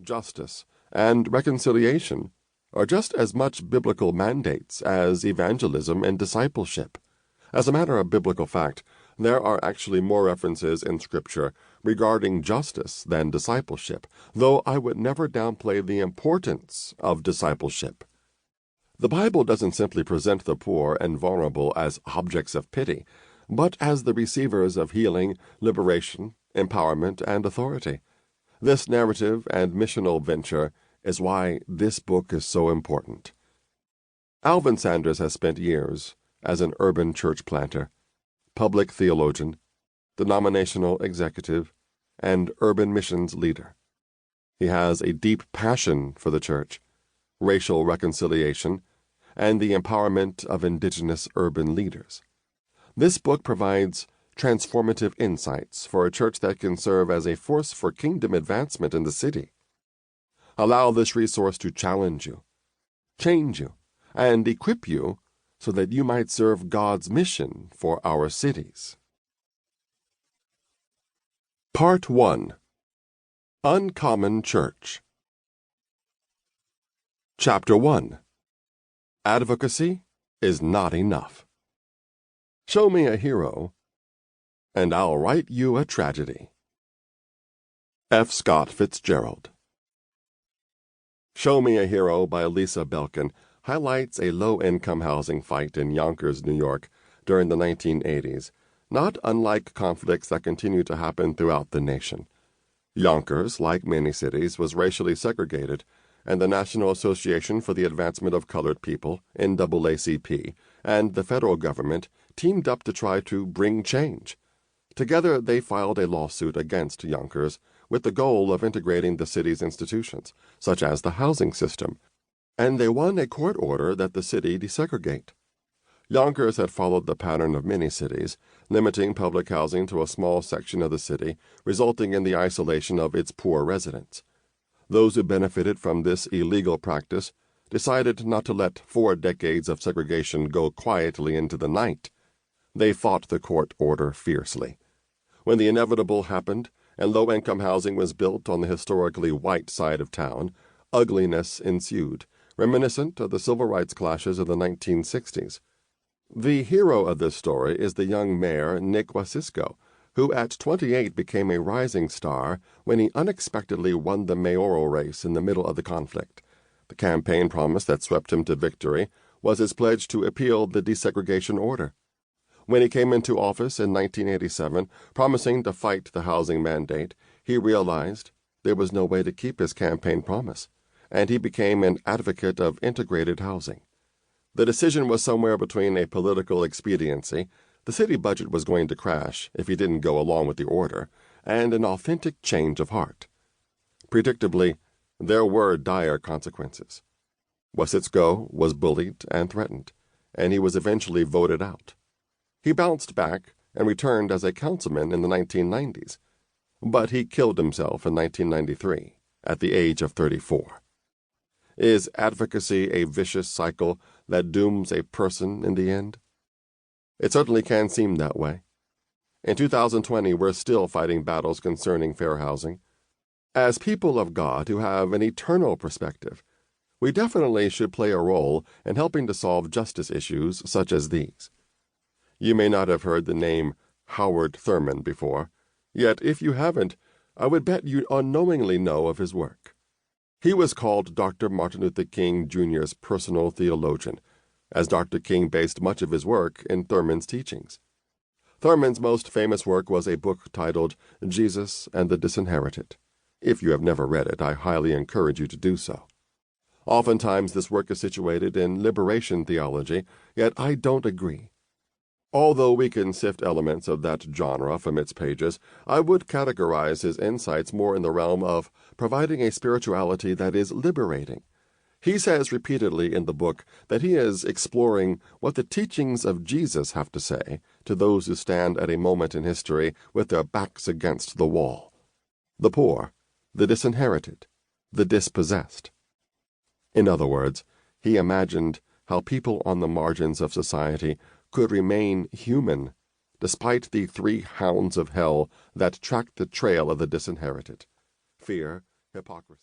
justice, and reconciliation are just as much biblical mandates as evangelism and discipleship. As a matter of biblical fact, there are actually more references in Scripture regarding justice than discipleship, though I would never downplay the importance of discipleship. The Bible doesn't simply present the poor and vulnerable as objects of pity, but as the receivers of healing, liberation, empowerment, and authority. This narrative and missional venture is why this book is so important. Alvin Sanders has spent years as an urban church planter, public theologian, denominational executive, and urban missions leader. He has a deep passion for the church, racial reconciliation, and the empowerment of indigenous urban leaders. This book provides transformative insights for a church that can serve as a force for kingdom advancement in the city. Allow this resource to challenge you, change you, and equip you so that you might serve God's mission for our cities. Part 1. Uncommon Church. Chapter 1. Advocacy is not enough. Show me a hero, and I'll write you a tragedy. F. Scott Fitzgerald. Show Me a Hero by Lisa Belkin highlights a low-income housing fight in Yonkers, New York, during the 1980s, not unlike conflicts that continue to happen throughout the nation. Yonkers, like many cities, was racially segregated, and the National Association for the Advancement of Colored People, NAACP, and the federal government teamed up to try to bring change. Together, they filed a lawsuit against Yonkers with the goal of integrating the city's institutions, such as the housing system, and they won a court order that the city desegregate. Yonkers had followed the pattern of many cities, limiting public housing to a small section of the city, resulting in the isolation of its poor residents. Those who benefited from this illegal practice decided not to let 4 decades of segregation go quietly into the night. They fought the court order fiercely. When the inevitable happened, and low-income housing was built on the historically white side of town, ugliness ensued, reminiscent of the civil rights clashes of the 1960s. The hero of this story is the young mayor Nick Wasisco, who at 28 became a rising star when he unexpectedly won the mayoral race in the middle of the conflict. The campaign promise that swept him to victory was his pledge to appeal the desegregation order. When he came into office in 1987, promising to fight the housing mandate, he realized there was no way to keep his campaign promise, and he became an advocate of integrated housing. The decision was somewhere between a political expediency — the city budget was going to crash if he didn't go along with the order — and an authentic change of heart. Predictably, there were dire consequences. Wasisco was bullied and threatened, and he was eventually voted out. He bounced back and returned as a councilman in the 1990s, but he killed himself in 1993 at the age of 34. Is advocacy a vicious cycle that dooms a person in the end? It certainly can seem that way. In 2020, we're still fighting battles concerning fair housing. As people of God who have an eternal perspective, we definitely should play a role in helping to solve justice issues such as these. You may not have heard the name Howard Thurman before, yet if you haven't, I would bet you unknowingly know of his work. He was called Dr. Martin Luther King Jr.'s personal theologian, as Dr. King based much of his work in Thurman's teachings. Thurman's most famous work was a book titled Jesus and the Disinherited. If you have never read it, I highly encourage you to do so. Oftentimes this work is situated in liberation theology, yet I don't agree. Although we can sift elements of that genre from its pages, I would categorize his insights more in the realm of providing a spirituality that is liberating. He says repeatedly in the book that he is exploring what the teachings of Jesus have to say to those who stand at a moment in history with their backs against the wall: the poor, the disinherited, the dispossessed. In other words, he imagined how people on the margins of society could remain human despite the 3 hounds of hell that track the trail of the disinherited: fear, hypocrisy.